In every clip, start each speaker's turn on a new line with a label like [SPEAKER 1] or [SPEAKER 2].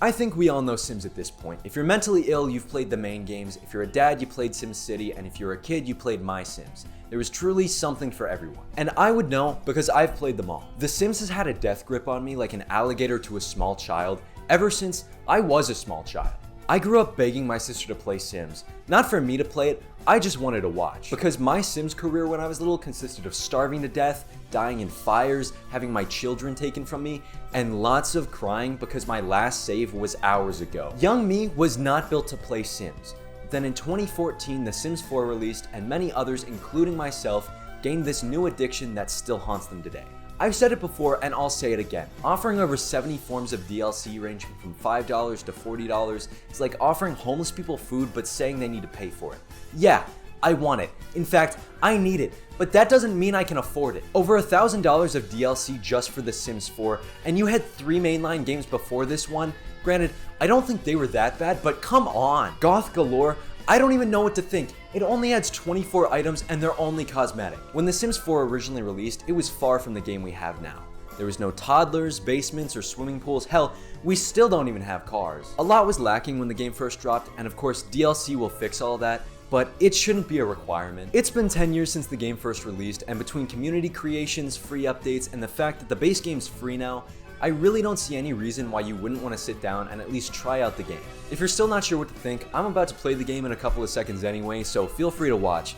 [SPEAKER 1] I think we all know Sims at this point. If you're mentally ill, you've played the main games. If you're a dad, you played SimCity, and if you're a kid, you played My Sims. There was truly something for everyone. And I would know because I've played them all. The Sims has had a death grip on me like an alligator to a small child ever since I was a small child. I grew up begging my sister to play Sims. Not for me to play it, I just wanted to watch. Because my Sims career when I was little consisted of starving to death, dying in fires, having my children taken from me, and lots of crying because my last save was hours ago. Young me was not built to play Sims. Then in 2014, The Sims 4 released, and many others, including myself, gained this new addiction that still haunts them today. I've said it before and I'll say it again. Offering over 70 forms of DLC ranging from $5 to $40 is like offering homeless people food but saying they need to pay for it. Yeah, I want it. In fact, I need it, but that doesn't mean I can afford it. Over $1,000 of DLC just for The Sims 4, and you had 3 mainline games before this one. Granted, I don't think they were that bad, but come on. Goth galore, I don't even know what to think. It only adds 24 items and they're only cosmetic. When The Sims 4 originally released, it was far from the game we have now. There was no toddlers, basements, or swimming pools. Hell, we still don't even have cars. A lot was lacking when the game first dropped, and of course DLC will fix all that, but it shouldn't be a requirement. It's been 10 years since the game first released, and between community creations, free updates, and the fact that the base game's free now, I really don't see any reason why you wouldn't want to sit down and at least try out the game. If you're still not sure what to think, I'm about to play the game in a couple of seconds anyway, so feel free to watch,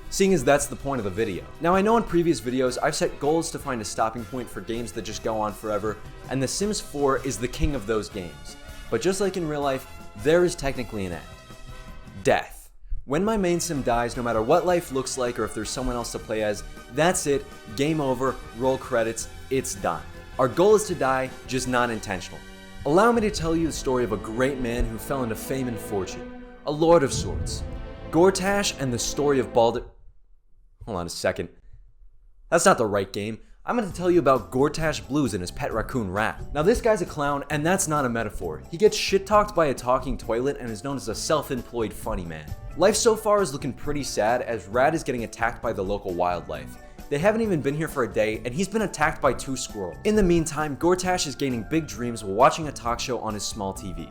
[SPEAKER 1] seeing as that's the point of the video. Now I know in previous videos I've set goals to find a stopping point for games that just go on forever, and The Sims 4 is the king of those games. But just like in real life, there is technically an end. Death. When my main sim dies, no matter what life looks like or if there's someone else to play as, that's it, game over, roll credits, it's done. Our goal is to die, just not intentional. Allow me to tell you the story of a great man who fell into fame and fortune, a lord of sorts. Gortash and the story of Baldur... Hold on a second. That's not the right game. I'm going to tell you about Gortash Blues and his pet raccoon Rat. Now this guy's a clown, and that's not a metaphor. He gets shit-talked by a talking toilet and is known as a self-employed funny man. Life so far is looking pretty sad as Rat is getting attacked by the local wildlife. They haven't even been here for a day, and he's been attacked by 2 squirrels. In the meantime, Gortash is gaining big dreams while watching a talk show on his small TV.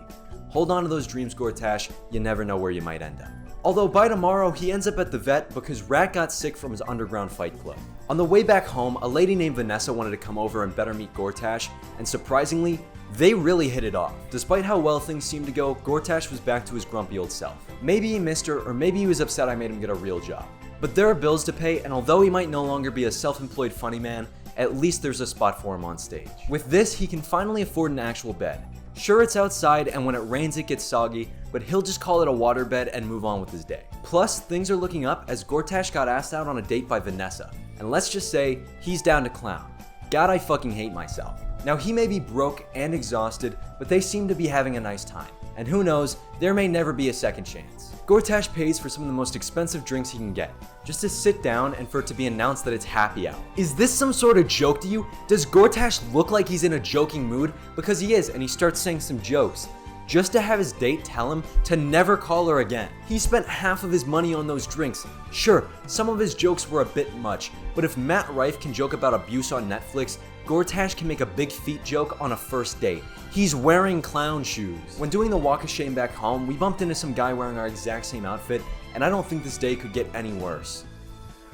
[SPEAKER 1] Hold on to those dreams, Gortash, you never know where you might end up. Although by tomorrow, he ends up at the vet because Rat got sick from his underground fight club. On the way back home, a lady named Vanessa wanted to come over and better meet Gortash, and surprisingly, they really hit it off. Despite how well things seemed to go, Gortash was back to his grumpy old self. Maybe he missed her, or maybe he was upset I made him get a real job. But there are bills to pay, and although he might no longer be a self-employed funny man, at least there's a spot for him on stage. With this, he can finally afford an actual bed. Sure, it's outside, and when it rains it gets soggy, but he'll just call it a waterbed and move on with his day. Plus, things are looking up as Gortash got asked out on a date by Vanessa, and let's just say, he's down to clown. God, I fucking hate myself. Now he may be broke and exhausted, but they seem to be having a nice time. And who knows, there may never be a second chance. Gortash pays for some of the most expensive drinks he can get, just to sit down and for it to be announced that it's happy hour. Is this some sort of joke to you? Does Gortash look like he's in a joking mood? Because he is, and he starts saying some jokes. Just to have his date tell him to never call her again. He spent half of his money on those drinks. Sure, some of his jokes were a bit much, but if Matt Rife can joke about abuse on Netflix, Gortash can make a big feet joke on a first date. He's wearing clown shoes. When doing the walk of shame back home, we bumped into some guy wearing our exact same outfit, and I don't think this day could get any worse.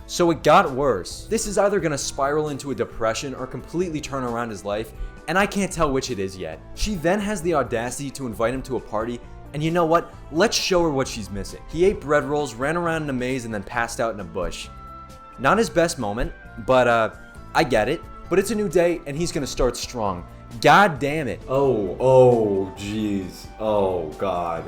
[SPEAKER 1] So it got worse. This is either gonna spiral into a depression or completely turn around his life, and I can't tell which it is yet. She then has the audacity to invite him to a party, and you know what? Let's show her what she's missing. He ate bread rolls, ran around in a maze, and then passed out in a bush. Not his best moment, but I get it. But it's a new day, and he's gonna start strong. God damn it.
[SPEAKER 2] Oh, jeez. Oh, God.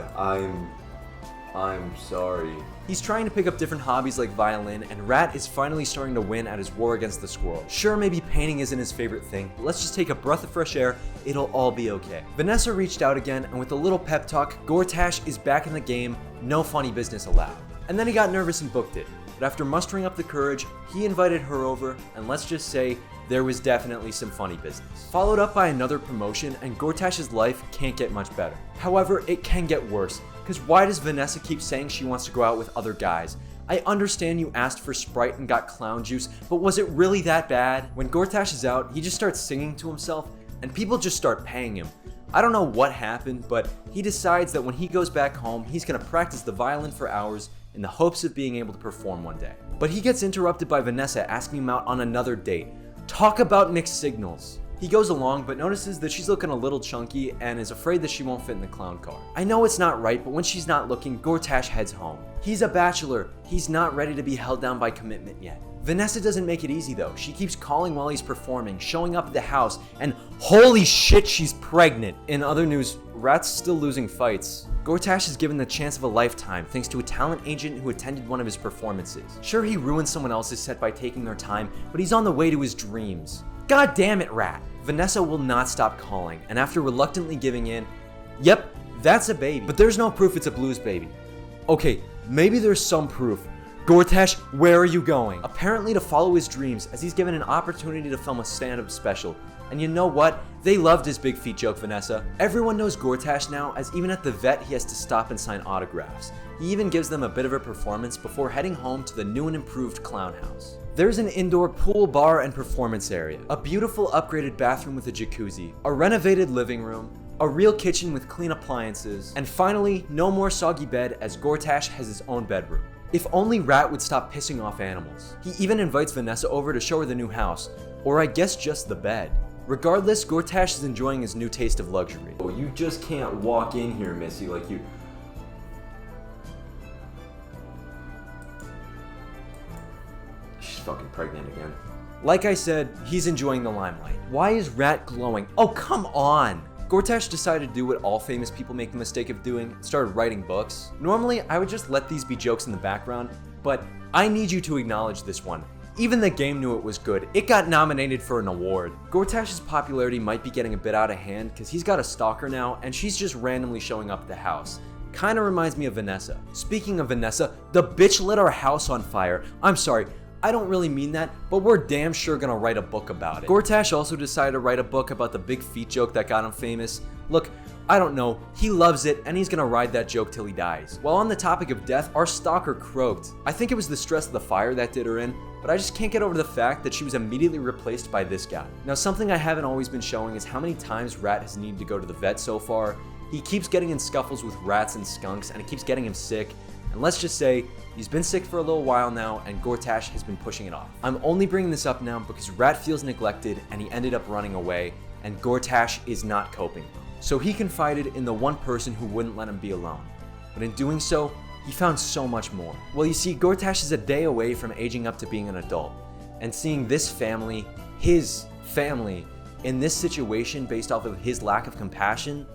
[SPEAKER 2] I'm sorry.
[SPEAKER 1] He's trying to pick up different hobbies like violin, and Rat is finally starting to win at his war against the squirrel. Sure, maybe painting isn't his favorite thing, but let's just take a breath of fresh air, it'll all be okay. Vanessa reached out again, and with a little pep talk, Gortash is back in the game, no funny business allowed. And then he got nervous and booked it. But after mustering up the courage, he invited her over, and let's just say, there was definitely some funny business. Followed up by another promotion, and Gortash's life can't get much better. However, it can get worse, because why does Vanessa keep saying she wants to go out with other guys? I understand you asked for Sprite and got clown juice, but was it really that bad? When Gortash is out, he just starts singing to himself, and people just start paying him. I don't know what happened, but he decides that when he goes back home, he's gonna practice the violin for hours in the hopes of being able to perform one day. But he gets interrupted by Vanessa asking him out on another date. Talk about mixed signals. He goes along, but notices that she's looking a little chunky and is afraid that she won't fit in the clown car. I know it's not right, but when she's not looking, Gortash heads home. He's a bachelor. He's not ready to be held down by commitment yet. Vanessa doesn't make it easy though. She keeps calling while he's performing, showing up at the house, and holy shit, she's pregnant. In other news, Rat's still losing fights. Gortash is given the chance of a lifetime thanks to a talent agent who attended one of his performances. Sure, he ruined someone else's set by taking their time, but he's on the way to his dreams. God damn it, Rat! Vanessa will not stop calling, and after reluctantly giving in, yep, that's a baby. But there's no proof it's a blues baby. Okay, maybe there's some proof. Gortash, where are you going? Apparently to follow his dreams, as he's given an opportunity to film a stand-up special. And you know what? They loved his big feet joke, Vanessa. Everyone knows Gortash now, as even at the vet he has to stop and sign autographs. He even gives them a bit of a performance before heading home to the new and improved clown house. There's an indoor pool, bar, and performance area, a beautiful upgraded bathroom with a jacuzzi, a renovated living room, a real kitchen with clean appliances, and finally, no more soggy bed as Gortash has his own bedroom. If only Rat would stop pissing off animals. He even invites Vanessa over to show her the new house, or I guess just the bed. Regardless, Gortash is enjoying his new taste of luxury.
[SPEAKER 2] Oh, you just can't walk in here, Missy, like you... She's fucking pregnant again.
[SPEAKER 1] Like I said, he's enjoying the limelight. Why is Rat glowing? Oh, come on! Gortash decided to do what all famous people make the mistake of doing, and started writing books. Normally, I would just let these be jokes in the background, but I need you to acknowledge this one. Even the game knew it was good. It got nominated for an award. Gortash's popularity might be getting a bit out of hand because he's got a stalker now and she's just randomly showing up at the house. Kinda reminds me of Vanessa. Speaking of Vanessa, the bitch lit our house on fire. I'm sorry, I don't really mean that, but we're damn sure gonna write a book about it. Gortash also decided to write a book about the big feet joke that got him famous. Look, I don't know, he loves it and he's gonna ride that joke till he dies. While on the topic of death, our stalker croaked. I think it was the stress of the fire that did her in, but I just can't get over the fact that she was immediately replaced by this guy. Now, something I haven't always been showing is how many times Rat has needed to go to the vet so far. He keeps getting in scuffles with rats and skunks and it keeps getting him sick. And let's just say, he's been sick for a little while now and Gortash has been pushing it off. I'm only bringing this up now because Rat feels neglected and he ended up running away and Gortash is not coping. So he confided in the one person who wouldn't let him be alone. But in doing so, he found so much more. Well, you see, Gortash is a day away from aging up to being an adult. And seeing this family, his family, in this situation based off of his lack of compassion,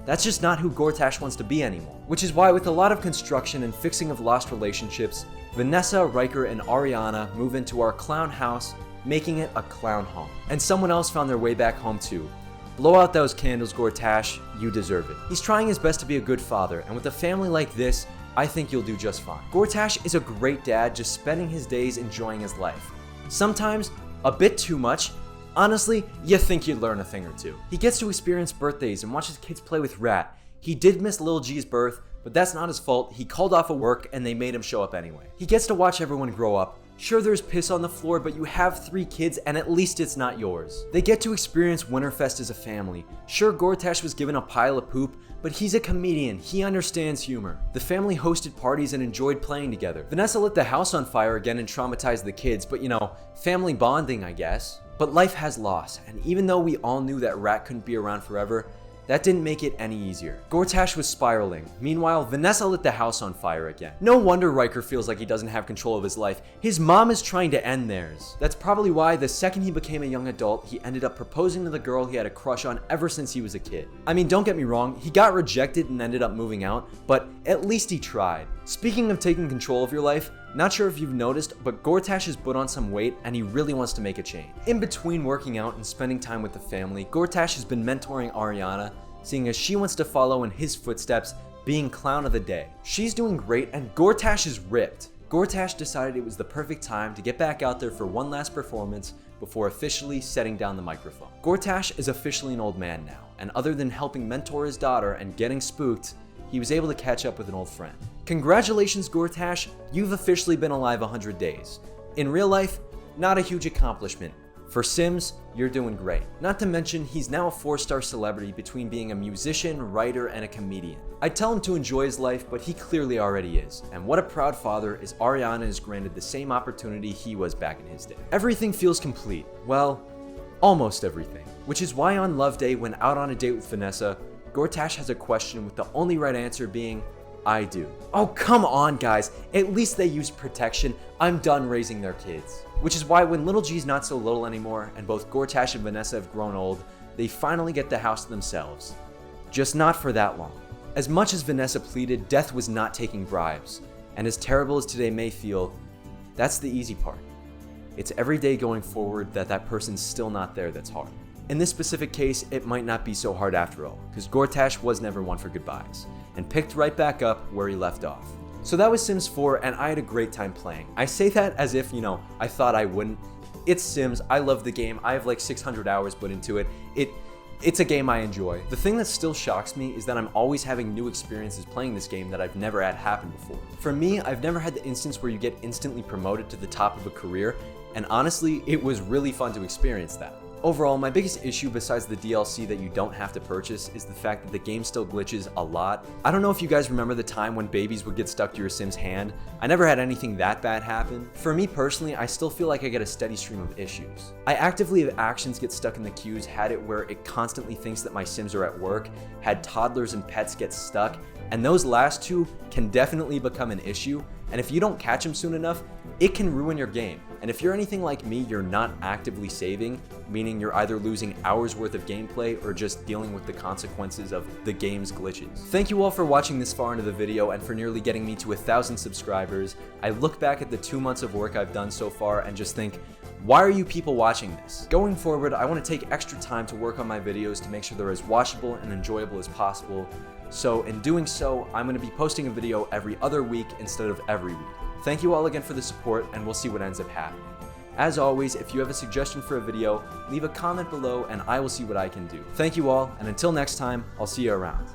[SPEAKER 1] that's just not who Gortash wants to be anymore. Which is why with a lot of construction and fixing of lost relationships, Vanessa, Riker, and Ariana move into our clown house, making it a clown home. And someone else found their way back home too. Blow out those candles, Gortash, you deserve it. He's trying his best to be a good father, and with a family like this, I think you'll do just fine. Gortash is a great dad, just spending his days enjoying his life. Sometimes, a bit too much. Honestly, you think you'd learn a thing or two. He gets to experience birthdays and watch his kids play with Rat. He did miss Lil G's birth, but that's not his fault. He called off of work and they made him show up anyway. He gets to watch everyone grow up. Sure, there's piss on the floor, but you have 3 kids and at least it's not yours. They get to experience Winterfest as a family. Sure, Gortash was given a pile of poop, but he's a comedian. He understands humor. The family hosted parties and enjoyed playing together. Vanessa lit the house on fire again and traumatized the kids, but you know, family bonding, I guess. But life has loss, and even though we all knew that Rat couldn't be around forever, that didn't make it any easier. Gortash was spiraling. Meanwhile, Vanessa lit the house on fire again. No wonder Riker feels like he doesn't have control of his life. His mom is trying to end theirs. That's probably why the second he became a young adult, he ended up proposing to the girl he had a crush on ever since he was a kid. I mean, don't get me wrong, he got rejected and ended up moving out, but at least he tried. Speaking of taking control of your life, not sure if you've noticed, but Gortash has put on some weight and he really wants to make a change. In between working out and spending time with the family, Gortash has been mentoring Ariana, seeing as she wants to follow in his footsteps, being clown of the day. She's doing great and Gortash is ripped. Gortash decided it was the perfect time to get back out there for one last performance before officially setting down the microphone. Gortash is officially an old man now, and other than helping mentor his daughter and getting spooked, he was able to catch up with an old friend. Congratulations, Gortash, you've officially been alive 100 days. In real life, not a huge accomplishment. For Sims, you're doing great. Not to mention, he's now a 4-star celebrity between being a musician, writer, and a comedian. I'd tell him to enjoy his life, but he clearly already is. And what a proud father is Ariana is granted the same opportunity he was back in his day. Everything feels complete. Well, almost everything. Which is why on Love Day, when out on a date with Vanessa, Gortash has a question with the only right answer being, I do. Oh, come on, guys. At least they used protection. I'm done raising their kids. Which is why when Little G's not so little anymore, and both Gortash and Vanessa have grown old, they finally get the house to themselves. Just not for that long. As much as Vanessa pleaded, death was not taking bribes. And as terrible as today may feel, that's the easy part. It's every day going forward that person's still not there that's hard. In this specific case, it might not be so hard after all, because Gortash was never one for goodbyes, and picked right back up where he left off. So that was Sims 4, and I had a great time playing. I say that as if, I thought I wouldn't. It's Sims, I love the game, I have like 600 hours put into it. It's a game I enjoy. The thing that still shocks me is that I'm always having new experiences playing this game that I've never had happen before. For me, I've never had the instance where you get instantly promoted to the top of a career, and honestly, it was really fun to experience that. Overall, my biggest issue besides the DLC that you don't have to purchase is the fact that the game still glitches a lot. I don't know if you guys remember the time when babies would get stuck to your Sim's hand. I never had anything that bad happen. For me personally, I still feel like I get a steady stream of issues. I actively have actions get stuck in the queues, had it where it constantly thinks that my Sims are at work, had toddlers and pets get stuck, and those last two can definitely become an issue, and if you don't catch them soon enough, it can ruin your game. And if you're anything like me, you're not actively saving, meaning you're either losing hours worth of gameplay or just dealing with the consequences of the game's glitches. Thank you all for watching this far into the video and for nearly getting me to 1,000 subscribers. I look back at the 2 months of work I've done so far and just think, why are you people watching this? Going forward, I want to take extra time to work on my videos to make sure they're as watchable and enjoyable as possible. So in doing so, I'm going to be posting a video every other week instead of every week. Thank you all again for the support, and we'll see what ends up happening. As always, if you have a suggestion for a video, leave a comment below and I will see what I can do. Thank you all, and until next time, I'll see you around.